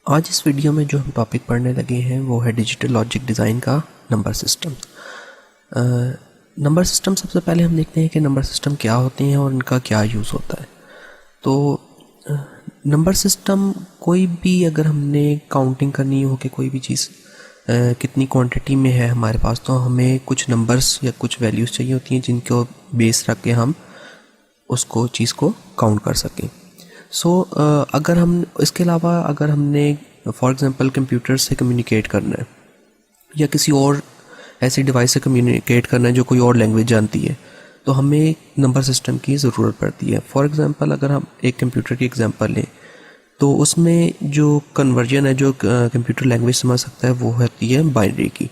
आज इस वीडियो में जो हम टॉपिक पढ़ने लगे हैं वो है डिजिटल लॉजिक डिज़ाइन का नंबर सिस्टम। नंबर सिस्टम सबसे पहले हम देखते हैं कि नंबर सिस्टम क्या होते हैं और इनका क्या यूज़ होता है। तो नंबर सिस्टम कोई भी अगर हमने काउंटिंग करनी हो कि कोई भी चीज़ कितनी क्वांटिटी में है हमारे पास, तो हमें कुछ नंबर्स या कुछ वैल्यूज़ चाहिए होती हैं जिनको बेस रख के हम उसको चीज़ को काउंट कर सकें। अगर हम इसके अलावा अगर हमने फॉर एग्ज़ाम्पल कंप्यूटर से कम्युनिकेट करना है या किसी और ऐसी डिवाइस से कम्युनिकेट करना है जो कोई और लैंग्वेज जानती है, तो हमें नंबर सिस्टम की ज़रूरत पड़ती है। फॉर एग्ज़ाम्पल अगर हम एक कंप्यूटर की एग्ज़ाम्पल लें तो उसमें जो कन्वर्जन है जो कंप्यूटर लैंग्वेज समझ सकता है वो होती है बाइनरी की।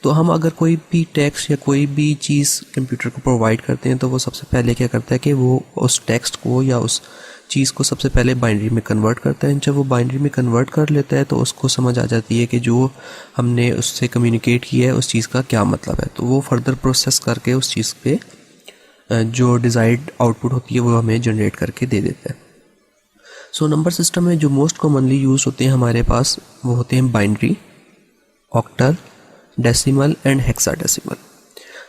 तो हम अगर कोई भी टेक्स्ट या कोई भी चीज़ कंप्यूटर को प्रोवाइड करते हैं तो वो सबसे पहले क्या करता है कि वो उस टेक्स्ट को या उस चीज़ को सबसे पहले बाइनरी में कन्वर्ट करता है। जब वो बाइनरी में कन्वर्ट कर लेता है तो उसको समझ आ जाती है कि जो हमने उससे कम्युनिकेट किया है उस चीज़ का क्या मतलब है। तो वो फर्दर प्रोसेस करके उस चीज़ पे जो डिज़ायर्ड आउटपुट होती है वो हमें जनरेट करके दे देता है। नंबर सिस्टम में जो मोस्ट कॉमनली यूज होते हैं हमारे पास वो होते हैं binary, octal, decimal and hexadecimal.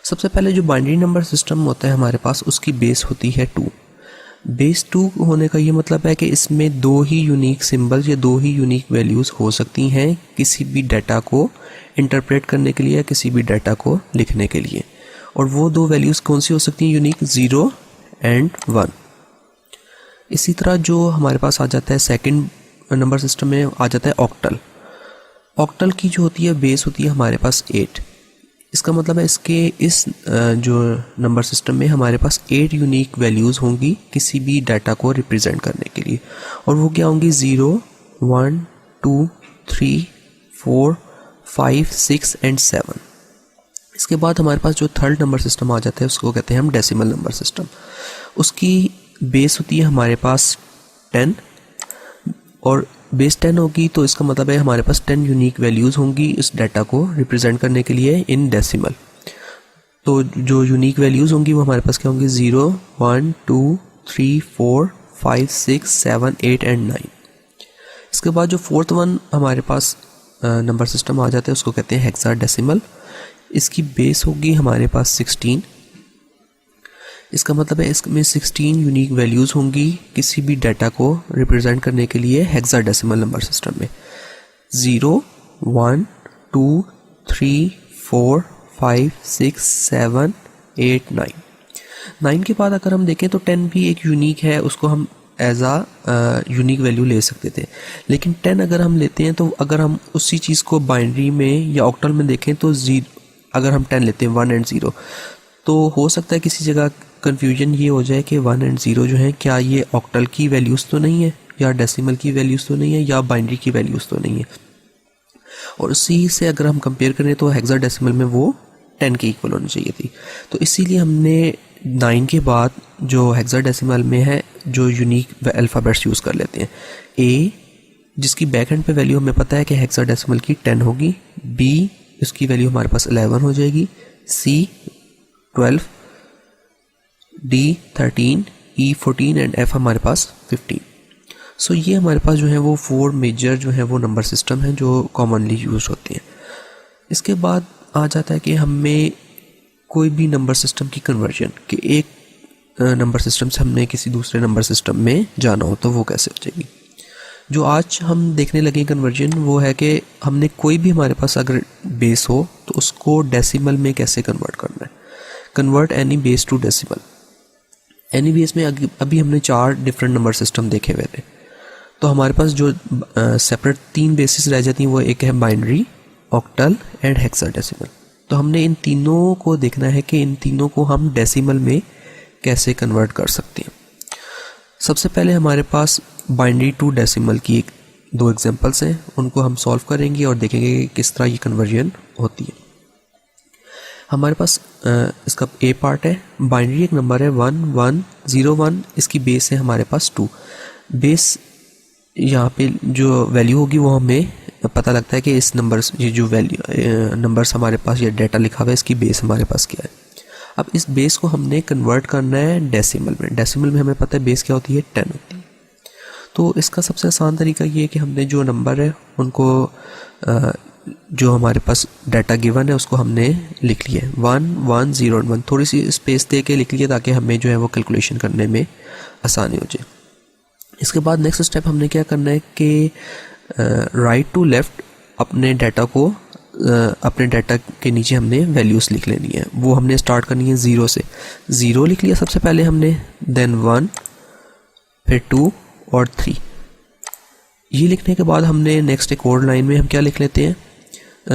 सबसे पहले जो बाइनरी नंबर सिस्टम होता है हमारे पास उसकी बेस होती है 2। बेस 2 होने का ये मतलब है कि इसमें दो ही यूनिक सिंबल्स या दो ही यूनिक वैल्यूज़ हो सकती हैं किसी भी डाटा को इंटरप्रेट करने के लिए या किसी भी डाटा को लिखने के लिए। और वो दो वैल्यूज़ कौन सी हो सकती हैं? Unique 0 and 1। इसी तरह जो हमारे पास आ जाता है सेकंड नंबर सिस्टम में आ जाता है ऑक्टल। ऑक्टल की जो होती है बेस होती है हमारे पास 8। इसका मतलब है इस जो नंबर सिस्टम में हमारे पास 8 यूनिक वैल्यूज़ होंगी किसी भी डाटा को रिप्रेजेंट करने के लिए। और वो क्या होंगी? 0, 1, 2, 3, 4, 5, 6 एंड 7। इसके बाद हमारे पास जो थर्ड नंबर सिस्टम आ जाता है उसको कहते हैं हम डेसिमल नंबर सिस्टम। उसकी बेस होती है हमारे पास 10 और बेस 10 होगी तो इसका मतलब है हमारे पास 10 यूनिक वैल्यूज़ होंगी इस डाटा को रिप्रेजेंट करने के लिए इन डेसिमल। तो जो यूनिक वैल्यूज़ होंगी वो हमारे पास क्या होंगी? 0, 1, 2, 3, 4, 5, 6, 7, 8 एंड 9। इसके बाद जो फोर्थ वन हमारे पास नंबर सिस्टम आ जाता है उसको कहते हैं हेक्साडेसिमल। इसकी बेस होगी हमारे पास 16। इसका मतलब है इसमें 16 यूनिक वैल्यूज़ होंगी किसी भी डाटा को रिप्रेजेंट करने के लिए हेक्साडेसिमल नंबर सिस्टम में। 0, 1, 2, 3, 4, 5, 6, 7, 8, 9। 9 के बाद अगर हम देखें तो 10 भी एक यूनिक है, उसको हम एज आ यूनिक वैल्यू ले सकते थे। लेकिन 10 अगर हम लेते हैं तो अगर हम उसी चीज़ को बाइनरी में या ऑक्टल में देखें तो अगर हम 10 लेते हैं 1 एंड 0 तो हो सकता है किसी जगह कन्फ्यूजन ये हो जाए कि 1 एंड 0 जो है क्या ये ऑक्टल की वैल्यूज़ तो नहीं है या डेसिमल की वैल्यूज़ तो नहीं है या बाइनरी की वैल्यूज़ तो नहीं है। और उसी से अगर हम कंपेयर करें तो हेक्साडेसिमल में वो 10 के इक्वल होनी चाहिए थी। तो इसीलिए हमने 9 के बाद जो हेक्साडेसिमल में है जो यूनिक अल्फ़ाबेट्स यूज़ कर लेते हैं। ए जिसकी बैक एंड पे वैल्यू हमें पता है कि हेक्साडेसिमल की 10 होगी, बी उसकी वैल्यू हमारे पास 11 हो जाएगी, सी 12, डी 13, ई 14 एंड एफ हमारे पास 15। ये हमारे पास जो है वो 4 मेजर जो है वो नंबर सिस्टम हैं जो कॉमनली यूज होते हैं। इसके बाद आ जाता है कि हमें कोई भी नंबर सिस्टम की कन्वर्जन कि एक नंबर सिस्टम से हमने किसी दूसरे नंबर सिस्टम में जाना हो तो वो कैसे हो जाएगी। जो आज हम देखने लगे कन्वर्जन वो है कि हमने कोई भी हमारे पास अगर बेस हो तो उसको डेसिमल में कैसे कन्वर्ट करना है। Convert any base to decimal. Any base में अभी हमने 4 डिफरेंट नंबर सिस्टम देखे हुए थे। तो हमारे पास जो सेपरेट 3 बेसिस रह जाती हैं वो एक है बाइनरी, ऑक्टल एंड हेक्साडेसिमल। तो हमने इन तीनों को देखना है कि इन तीनों को हम डेसिमल में कैसे कन्वर्ट कर सकते हैं। सबसे पहले हमारे पास बाइनरी टू डेसिमल की 2 एग्जांपल्स हैं, उनको हम सॉल्व करेंगे और देखेंगे कि किस तरह ये कन्वर्जन होती है। हमारे पास इसका ए पार्ट है। बाइनरी एक नंबर है 1, 1, 0, 1। इसकी बेस है हमारे पास 2। बेस यहाँ पे जो वैल्यू होगी वो हमें पता लगता है कि इस नंबर्स ये जो वैल्यू नंबर्स हमारे पास ये डाटा लिखा हुआ है इसकी बेस हमारे पास क्या है। अब इस बेस को हमने कन्वर्ट करना है डेसिमल में। डेसिमल में हमें पता है बेस क्या होती है? 10 होती है। तो इसका सबसे आसान तरीका ये है कि हमने जो नंबर है उनको जो हमारे पास डाटा गिवन है उसको हमने लिख लिया है 1 1 0 1, थोड़ी सी स्पेस दे के लिख लिया ताकि हमें जो है वो कैलकुलेशन करने में आसानी हो जाए। इसके बाद नेक्स्ट स्टेप हमने क्या करना है कि राइट टू लेफ़्ट अपने डाटा को अपने डाटा के नीचे हमने वैल्यूज़ लिख लेनी है। वो हमने स्टार्ट करनी है 0 से। 0 लिख लिया सबसे पहले हमने, देन 1, फिर 2 और 3। ये लिखने के बाद हमने नेक्स्ट एक और लाइन में हम क्या लिख लेते हैं,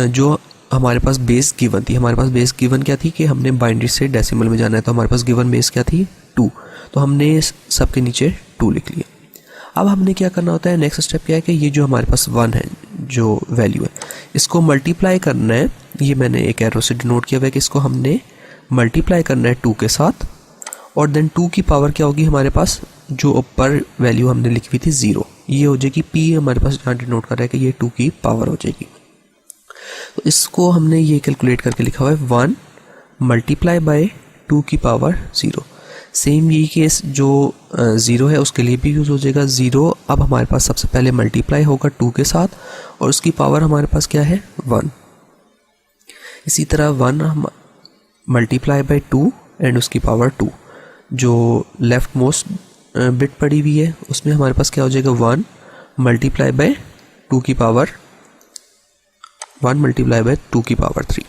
जो हमारे पास बेस गिवन थी। हमारे पास बेस गिवन क्या थी कि हमने बाइनरी से डेसिमल में जाना है, तो हमारे पास गिवन बेस क्या थी 2, तो हमने सबके नीचे 2 लिख लिया। अब हमने क्या करना होता है, नेक्स्ट स्टेप क्या है कि ये जो हमारे पास 1 है जो वैल्यू है इसको मल्टीप्लाई करना है। ये मैंने एक एरो से डिनोट किया हुआ है कि इसको हमने मल्टीप्लाई करना है 2 के साथ, और देन 2 की पावर क्या होगी हमारे पास, जो ऊपर वैल्यू हमने लिखी हुई थी 0, ये हो जाएगी p। हमारे पास यहाँ डिनोट कर रहा है कि ये 2 की पावर हो जाएगी। तो इसको हमने ये कैलकुलेट करके लिखा हुआ है 1 मल्टीप्लाई बाय 2 की पावर 0। सेम यही केस जो 0 है उसके लिए भी यूज़ हो जाएगा। 0 अब हमारे पास सबसे पहले मल्टीप्लाई होगा 2 के साथ, और उसकी पावर हमारे पास क्या है 1। इसी तरह 1 हम मल्टीप्लाई बाय 2 एंड उसकी पावर 2, जो लेफ्ट मोस्ट बिट पड़ी हुई है उसमें हमारे पास क्या हो जाएगा 1 मल्टीप्लाई बाय 2 की पावर 1 मल्टीप्लाई बाय 2 की पावर 3।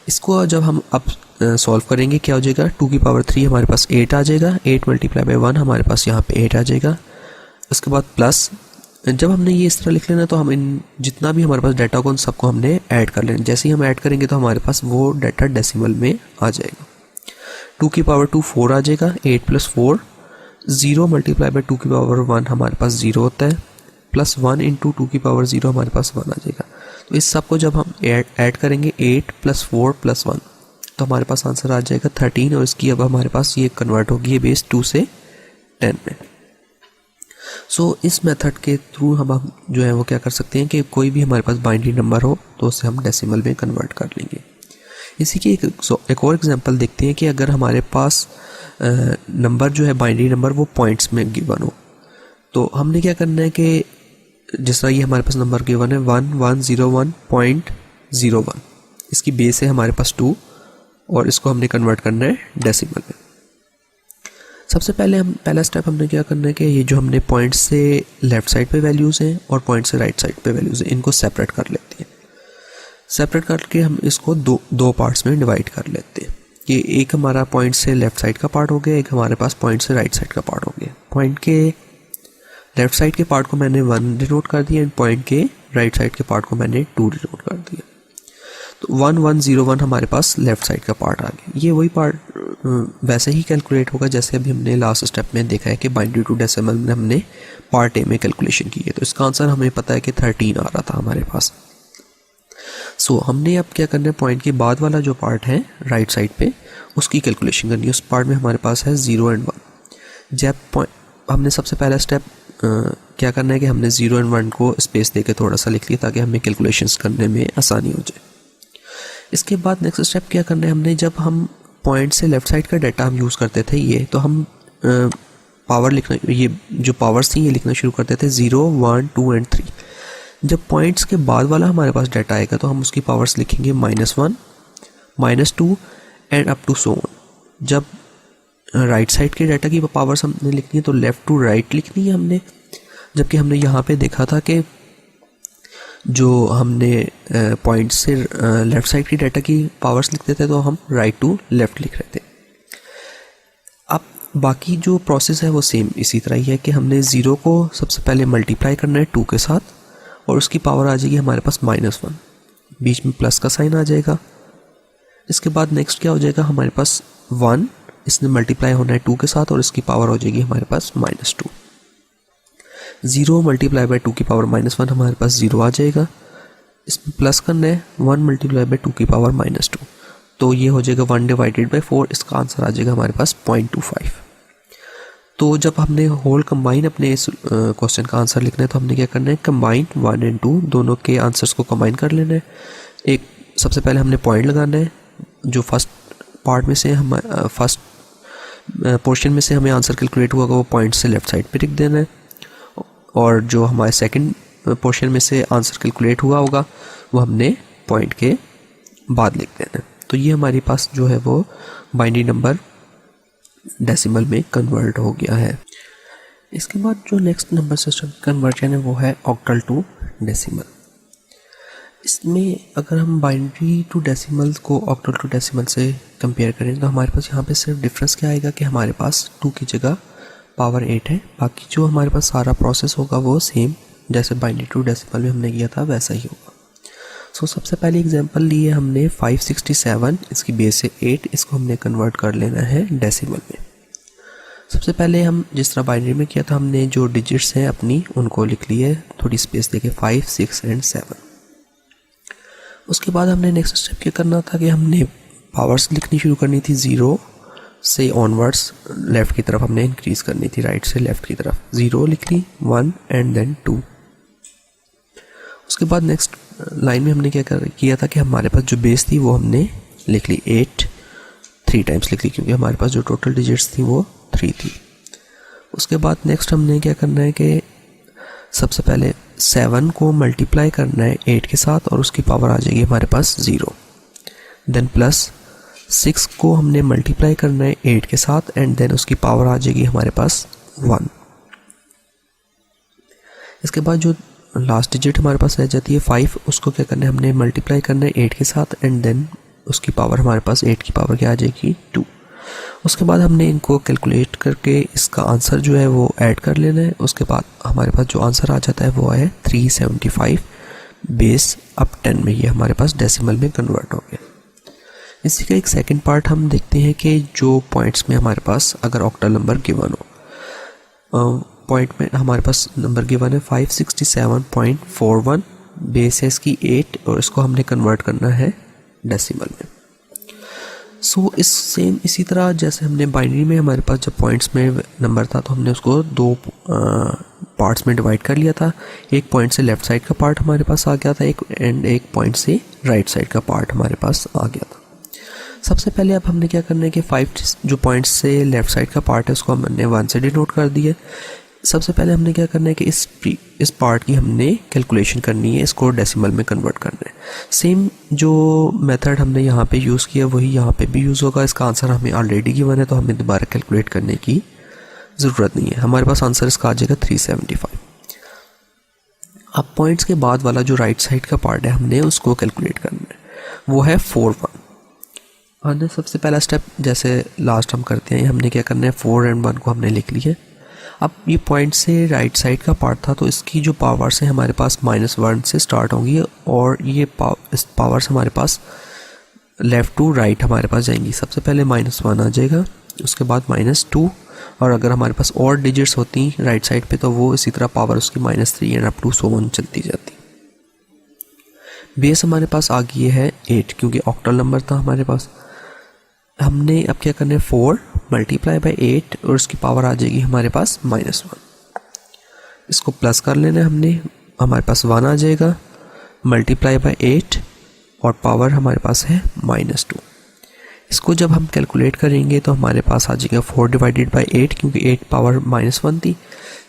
इसको जब हम अब सॉल्व करेंगे क्या हो जाएगा, 2 की पावर 3 हमारे पास 8 आ जाएगा। 8 मल्टीप्लाई बाय 1 हमारे पास यहाँ पे 8 आ जाएगा। उसके बाद प्लस, जब हमने ये इस तरह लिख लेना तो हम इन जितना भी हमारे पास डाटा को उन सबको हमने ऐड कर लेना। जैसे ही हम ऐड करेंगे तो हमारे पास वो डाटा डेसिमल में आ जाएगा। 2 की पावर 2 4 आ जाएगा। 8 प्लस 4 0 मल्टीप्लाई बाय 2 की पावर 1 हमारे पास 0 होता है, प्लस 1 इंटू 2 की पावर 0 हमारे पास 1 आ जाएगा। तो इस सब को जब हम ऐड करेंगे 8 प्लस 4 प्लस 1 तो हमारे पास आंसर आ जाएगा 13, और इसकी अब हमारे पास ये कन्वर्ट होगी बेस 2 से 10 में। सो इस मेथड के थ्रू हम जो है वो क्या कर सकते हैं कि कोई भी हमारे पास बाइनरी नंबर हो तो उसे हम डेसिमल में कन्वर्ट कर लेंगे। इसी की एक और एग्जांपल देखते हैं कि अगर हमारे पास नंबर जो है बाइनरी नंबर वो पॉइंट्स में गिवन हो, तो हमने क्या करना है कि जिस तरह ये हमारे पास नंबर गिवन है 1101.01, इसकी बेस है हमारे पास 2 और इसको हमने कन्वर्ट करना है डेसिमल में। सबसे पहले पहला स्टेप हमने क्या करना है कि ये जो हमने पॉइंट से लेफ़्ट साइड पे वैल्यूज़ हैं और पॉइंट से राइट साइड पे वैल्यूज़ हैं इनको सेपरेट कर लेते हैं। सेपरेट करके हम इसको दो पार्ट्स में डिवाइड कर लेते हैं कि एक हमारा पॉइंट से लेफ़्ट साइड का पार्ट हो गया, एक हमारे पास पॉइंट से राइट साइड का पार्ट हो गया। पॉइंट के लेफ़्ट साइड के पार्ट को मैंने 1 डिनोट कर दिया एंड पॉइंट के राइट साइड के पार्ट को मैंने 2 डिनोट कर दिया। तो 1101 हमारे पास लेफ़्ट साइड का पार्ट आ गया। ये वही पार्ट वैसे ही कैलकुलेट होगा जैसे अभी हमने लास्ट स्टेप में देखा है कि बाइनरी टू डेसिमल में हमने पार्ट ए में कैलकुलेशन की है। तो इसका आंसर हमें पता है कि 13 आ रहा था हमारे पास। सो हमने अब क्या करना है, पॉइंट के बाद वाला जो पार्ट है राइट साइड पे उसकी कैलकुलेशन करनी है। उस पार्ट में हमारे पास है 0 एंड 1। जब हमने सबसे पहला स्टेप क्या करना है कि हमने 0 एंड 1 को स्पेस देके थोड़ा सा लिख लिया ताकि हमें कैलकुलेशंस करने में आसानी हो जाए। इसके बाद नेक्स्ट स्टेप क्या करना है, हमने जब हम पॉइंट से लेफ़्ट साइड का डाटा हम यूज़ करते थे ये, तो हम पावर लिखना, ये जो पावर्स थी ये लिखना शुरू करते थे 0 1 2 एंड 3। जब पॉइंट्स के बाद वाला हमारे पास डाटा आएगा तो हम उसकी पावर्स लिखेंगे -1 -2 and up to so on. जब राइट साइड के डाटा की पावर्स हमने लिखनी है तो लेफ़्ट टू राइट लिखनी है हमने, जबकि हमने यहाँ पे देखा था कि जो हमने पॉइंट से लेफ़्ट साइड की डाटा की पावर्स लिखते थे तो हम राइट टू लेफ़्ट लिख रहे थे। अब बाकी जो प्रोसेस है वो सेम इसी तरह ही है कि हमने 0 को सबसे पहले मल्टीप्लाई करना है 2 के साथ और उसकी पावर आ जाएगी हमारे पास -1, बीच में प्लस का साइन आ जाएगा। इसके बाद नेक्स्ट क्या हो जाएगा, हमारे पास 1 इसने मल्टीप्लाई होना है 2 के साथ और इसकी पावर हो जाएगी हमारे पास -2। 0 मल्टीप्लाई बाय 2 की पावर -1 हमारे पास 0 आ जाएगा। इसमें प्लस करना है 1 मल्टीप्लाई बाय 2 की पावर -2, तो ये हो जाएगा 1 डिवाइडेड बाय 4। इसका आंसर आ जाएगा हमारे पास 0.25। तो जब हमने होल कंबाइन अपने इस क्वेश्चन का आंसर लिखना है तो हमने क्या करना है, कंबाइन 1 एंड 2 दोनों के आंसर्स को कंबाइन कर लेना है। एक सबसे पहले हमने पॉइंट लगाना है, जो फर्स्ट पार्ट में से हम फर्स्ट पोर्शन में से हमें आंसर कैलकुलेट हुआ वो पॉइंट से लेफ़्ट साइड पे लिख देना है। और जो हमारे सेकंड पोर्शन में से आंसर कैलकुलेट हुआ होगा वो हमने पॉइंट के बाद लिख देना है। तो ये हमारे पास जो है वो बाइनरी नंबर डेसिमल में कन्वर्ट हो गया है। इसके बाद जो नेक्स्ट नंबर सिस्टम कन्वर्जन है वो है ऑक्टल टू डेसिमल। इसमें अगर हम बाइनरी टू डेसिमल को ऑक्टल टू डेसिमल से कंपेयर करें तो हमारे पास यहाँ पे सिर्फ डिफरेंस क्या आएगा कि हमारे पास 2 की जगह पावर 8 है, बाकी जो हमारे पास सारा प्रोसेस होगा वो सेम जैसे बाइनरी टू डेसिमल में हमने किया था वैसा ही होगा। सो सबसे पहले एग्जांपल लिए हमने 567, इसकी बेस है 8, इसको हमने कन्वर्ट कर लेना है डेसिमल में। सबसे पहले हम जिस तरह बाइनरी में किया था हमने जो डिजिट्स हैं अपनी उनको लिख लिए, थोड़ी स्पेस देके 5, 6 एंड 7। उसके बाद हमने नेक्स्ट स्टेप क्या करना था कि हमने पावर्स लिखनी शुरू करनी थी 0 से ऑनवर्ड्स लेफ़्ट की तरफ हमने इंक्रीज़ करनी थी, राइट से लेफ़्ट की तरफ 0 लिख ली, 1 एंड देन 2। उसके बाद नेक्स्ट लाइन में हमने क्या किया था कि हमारे पास जो बेस थी वो हमने लिख ली 8, 3 टाइम्स लिख ली क्योंकि हमारे पास जो टोटल डिजिट्स थी वो 3 थी। उसके बाद नेक्स्ट हमने क्या करना है कि सबसे पहले 7 को मल्टीप्लाई करना है 8 के साथ और उसकी पावर आ जाएगी हमारे पास 0। देन प्लस 6 को हमने मल्टीप्लाई करना है 8 के साथ एंड देन उसकी पावर आ जाएगी हमारे पास 1। इसके बाद जो लास्ट डिजिट हमारे पास रह जाती है 5, उसको क्या करना है हमने मल्टीप्लाई करना है 8 के साथ एंड देन उसकी पावर हमारे पास 8 की पावर क्या आ जाएगी 2। उसके बाद हमने इनको कैलकुलेट करके इसका आंसर जो है वो ऐड कर लेना है। उसके बाद हमारे पास जो आंसर आ जाता है वो है 375 बेस अब 10 में, ये हमारे पास डेसिमल में कन्वर्ट हो गया। इसी का एक सेकंड पार्ट हम देखते हैं कि जो पॉइंट्स में हमारे पास अगर ऑक्टल नंबर गिवन हो, पॉइंट में हमारे पास नंबर गिवन है 567.41, बेस है इसकी 8 और इसको हमने कन्वर्ट करना है डेसिमल में। सो इसी तरह जैसे हमने बाइनरी में हमारे पास जब पॉइंट्स में नंबर था तो हमने उसको 2 पार्ट्स में डिवाइड कर लिया था। एक पॉइंट से लेफ़्ट साइड का पार्ट हमारे पास आ गया था एक पॉइंट से राइट साइड का पार्ट हमारे पास आ गया था। सबसे पहले अब हमने क्या करना है कि 5 जो पॉइंट्स से लेफ़्ट साइड का पार्ट है उसको हमने 1 से डिनोट कर दिया। सबसे पहले हमने क्या करना है कि इस पार्ट की हमने कैलकुलेशन करनी है, इसको डेसिमल में कन्वर्ट करना है। सेम जो मेथड हमने यहाँ पे यूज़ किया वही यहाँ पे भी यूज़ होगा। इसका आंसर हमें ऑलरेडी गिवन है तो हमें दोबारा कैलकुलेट करने की ज़रूरत नहीं है। हमारे पास आंसर इसका आ जाएगा 375। अब पॉइंट्स के बाद वाला जो राइट साइड का पार्ट है हमने उसको कैलकुलेट करना है, वो है 41। हमने सबसे पहला स्टेप जैसे लास्ट हम करते हैं, हमने क्या करना है 4 एंड 1 को हमने लिख लिया। अब ये पॉइंट से राइट साइड का पार्ट था तो इसकी जो पावर्स हैं हमारे पास -1 से स्टार्ट होंगी और ये इस पावर्स हमारे पास लेफ़्ट टू राइट हमारे पास जाएंगी। सबसे पहले -1 आ जाएगा, उसके बाद -2 और अगर हमारे पास और डिजिट्स होती राइट साइड पे तो वो इसी तरह पावर उसकी -3 and up to so on चलती जाती। बेस हमारे पास आ गई है 8 क्योंकि ऑक्टल नंबर था हमारे पास। हमने अब क्या करना है 4 मल्टीप्लाई बाई 8 और उसकी पावर आ जाएगी हमारे पास -1। इसको प्लस कर लेना है हमने, हमारे पास 1 आ जाएगा, मल्टीप्लाई बाई 8 और पावर हमारे पास है -2। इसको जब हम कैलकुलेट करेंगे तो हमारे पास आ जाएगा 4 डिवाइडेड बाई 8 क्योंकि 8 पावर -1 थी।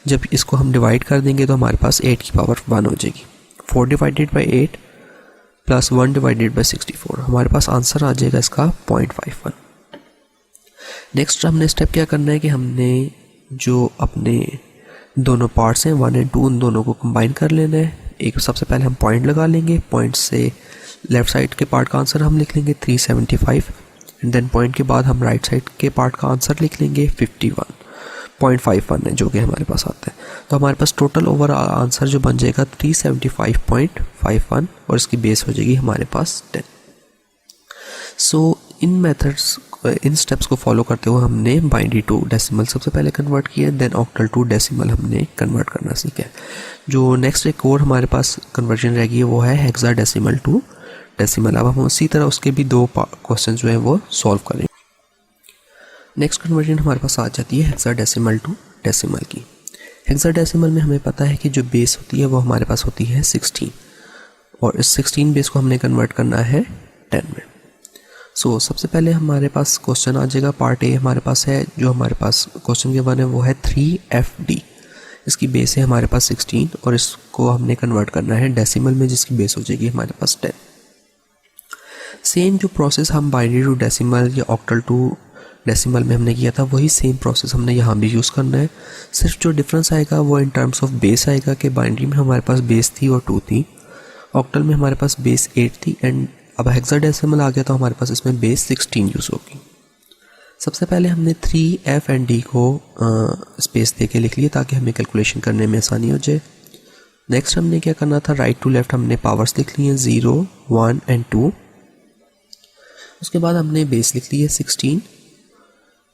जब इसको हम डिवाइड कर देंगे तो हमारे पास 8 की पावर 1 हो जाएगी। 4 divided by 8 plus 1 divided by 64, हमारे पास आंसर आ जाएगा इसका 0.51। नेक्स्ट हमने स्टेप क्या करना है कि हमने जो अपने दोनों पार्ट्स हैं 1 एंड 2 उन दोनों को कंबाइन कर लेना है। एक सबसे पहले हम पॉइंट लगा लेंगे, पॉइंट से लेफ़्ट साइड के पार्ट का आंसर हम लिख लेंगे 375 एंड देन पॉइंट के बाद हम राइट साइड के पार्ट का आंसर लिख लेंगे 51.51 है जो कि हमारे पास आता है। तो हमारे पास टोटल ओवरऑल आंसर जो बन जाएगा 375.51 और इसकी बेस हो जाएगी हमारे पास 10। सो इन स्टेप्स को फॉलो करते हुए हमने बाइनरी टू डेसिमल सबसे पहले कन्वर्ट किया, देन ऑक्टल टू डेसिमल हमने कन्वर्ट करना सीखा। जो नेक्स्ट एक और हमारे पास कन्वर्जन रह गई है वो है हेक्साडेसिमल टू डेसिमल। अब हम उसी तरह उसके भी 2 क्वेश्चन जो है वो सॉल्व करेंगे। नेक्स्ट कन्वर्जन हमारे पास आ जाती है हेक्साडेसिमल टू डेसिमल की। हेक्साडेसिमल में हमें पता है कि जो बेस होती है वो हमारे पास होती है 16 और इस 16 बेस को हमने कन्वर्ट करना है 10 में। सो सबसे पहले हमारे पास क्वेश्चन आ जाएगा, पार्ट ए हमारे पास है, जो हमारे पास क्वेश्चन के बारे में वो है 3FD। इसकी बेस है हमारे पास 16 और इसको हमने कन्वर्ट करना है डेसिमल में, जिसकी बेस हो जाएगी हमारे पास 10। सेम जो प्रोसेस हम बाइनरी टू डेसिमल या ऑक्टल टू डेसिमल में हमने किया था, वही सेम प्रोसेस हमने यहाँ भी यूज़ करना है। सिर्फ जो डिफरेंस आएगा वो इन टर्म्स ऑफ बेस आएगा कि बाइनरी में हमारे पास बेस थी और 2 थी, ऑक्टल में हमारे पास बेस 8 थी, एंड अब हेक्साडेसिमल आ गया तो हमारे पास इसमें बेस 16 यूज़ होगी। सबसे पहले हमने 3, F एंड D को स्पेस दे के लिख लिया ताकि हमें कैलकुलेशन करने में आसानी हो जाए। नेक्स्ट हमने क्या करना था, राइट टू लेफ्ट हमने पावर्स लिख ली हैं 0, 1 एंड 2। उसके बाद हमने बेस लिख ली है 16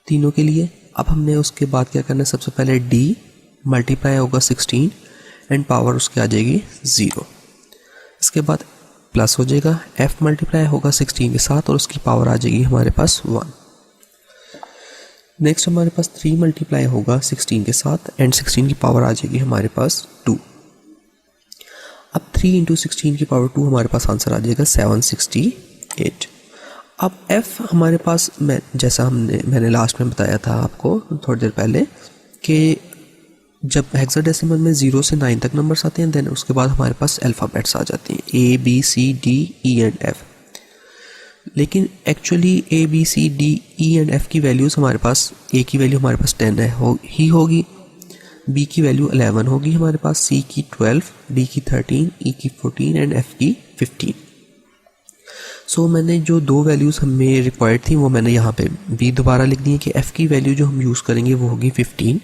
तीनों के लिए। अब हमने उसके बाद क्या करना है, सबसे पहले D मल्टीप्लाई होगा 16 एंड पावर उसकी आ जाएगी 0। इसके बाद प्लस हो जाएगा, F मल्टीप्लाई होगा 16 के साथ और उसकी पावर आ जाएगी हमारे पास 1। नेक्स्ट हमारे पास 3 मल्टीप्लाई होगा 16 के साथ एंड 16 की पावर आ जाएगी हमारे पास 2। अब 3 इंटू 16 की पावर 2 हमारे पास आंसर आ जाएगा 768। अब F हमारे पास जैसा मैंने लास्ट में बताया था आपको थोड़ी देर पहले कि जब हेक्साडेसिमल में 0 से 9 तक नंबर्स आते हैं, देन उसके बाद हमारे पास अल्फ़ाबेट्स आ जाते हैं A, B, C, D, E and F। लेकिन actually A, B, C, D, E and F की वैल्यूज़ हमारे पास, A की वैल्यू हमारे पास 10 ही होगी, B की वैल्यू 11 होगी हमारे पास, C की 12, D की 13, E की 14 एंड F की 15। सो मैंने जो 2 वैल्यूज़ हमें रिक्वायर्ड थी वो मैंने यहाँ पे भी दोबारा लिख दी है कि F की वैल्यू जो हम यूज़ करेंगे वो होगी 15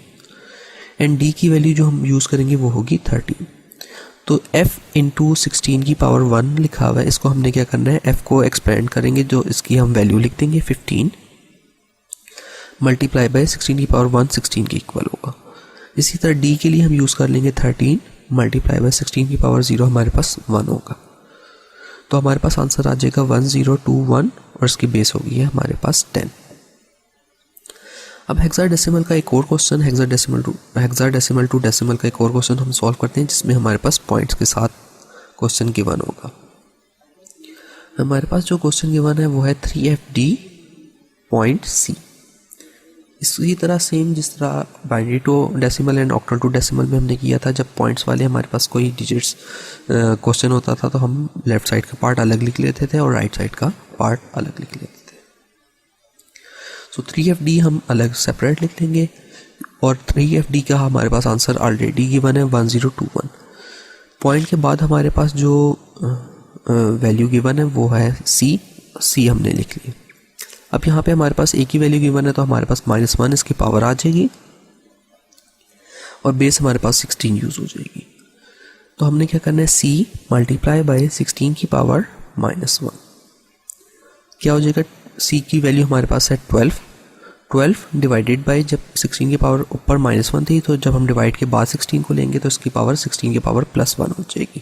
एंड D की वैल्यू जो हम यूज़ करेंगे वो होगी 13। तो F इंटू 16 की पावर 1 लिखा हुआ है, इसको हमने क्या करना है, F को एक्सपेंड करेंगे, जो इसकी हम वैल्यू लिख देंगे 15 मल्टीप्लाई बाय 16 की पावर 1 16 के इक्वल होगा। इसी तरह D के लिए हम यूज़ कर लेंगे 13 मल्टीप्लाई बाय 16 की पावर 0 हमारे पास 1 होगा। तो हमारे पास आंसर आ जाएगा 1021 और इसकी बेस होगी है हमारे पास 10। अब हेक्साडेसिमल का एक और क्वेश्चन, हेक्साडेसिमल टू डेसिमल का एक और क्वेश्चन हम सॉल्व करते हैं जिसमें हमारे पास पॉइंट्स के साथ क्वेश्चन गिवन होगा। हमारे पास जो क्वेश्चन गिवन है वो है 3FD पॉइंट C। इसी तरह सेम जिस तरह binary to decimal and octal to decimal में हमने किया था, जब पॉइंट्स वाले हमारे पास कोई डिजिट्स क्वेश्चन होता था तो हम लेफ्ट साइड का पार्ट अलग लिख लेते थे और राइट साइड का पार्ट अलग लिख लेते थे। सो 3FD हम अलग सेपरेट लिख लेंगे और 3FD का हमारे पास आंसर ऑलरेडी गिवन है 1021। पॉइंट के बाद हमारे पास जो वैल्यू गिवन है वो है C हमने लिख ली। अब यहाँ पे हमारे पास A की वैल्यू गिवन है तो हमारे पास -1 इसकी पावर आ जाएगी और बेस हमारे पास 16 यूज़ हो जाएगी। तो हमने क्या करना है, C मल्टीप्लाई बाय 16 की पावर -1 क्या हो जाएगा, C की वैल्यू हमारे पास है 12 डिवाइडेड बाय, जब 16 की पावर ऊपर -1 थी तो जब हम डिवाइड के बाद 16 को लेंगे तो इसकी पावर 16 की पावर +1 हो जाएगी।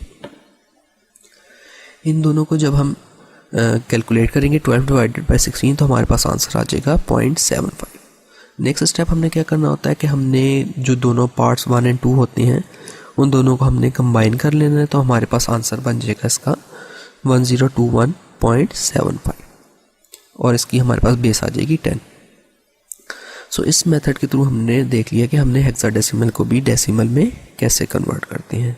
इन दोनों को जब हम कैलकुलेट करेंगे 12 डिवाइडेड बाय 16 तो हमारे पास आंसर आ जाएगा 0.75। नेक्स्ट स्टेप हमने क्या करना होता है कि हमने जो दोनों पार्ट्स 1 एंड 2 होते हैं उन दोनों को हमने कंबाइन कर लेना है, तो हमारे पास आंसर बन जाएगा इसका 1021.75 और इसकी हमारे पास बेस आ जाएगी 10। सो इस मेथड के थ्रू हमने देख लिया कि हमने हेक्साडेसिमल को भी डेसिमल में कैसे कन्वर्ट करते हैं।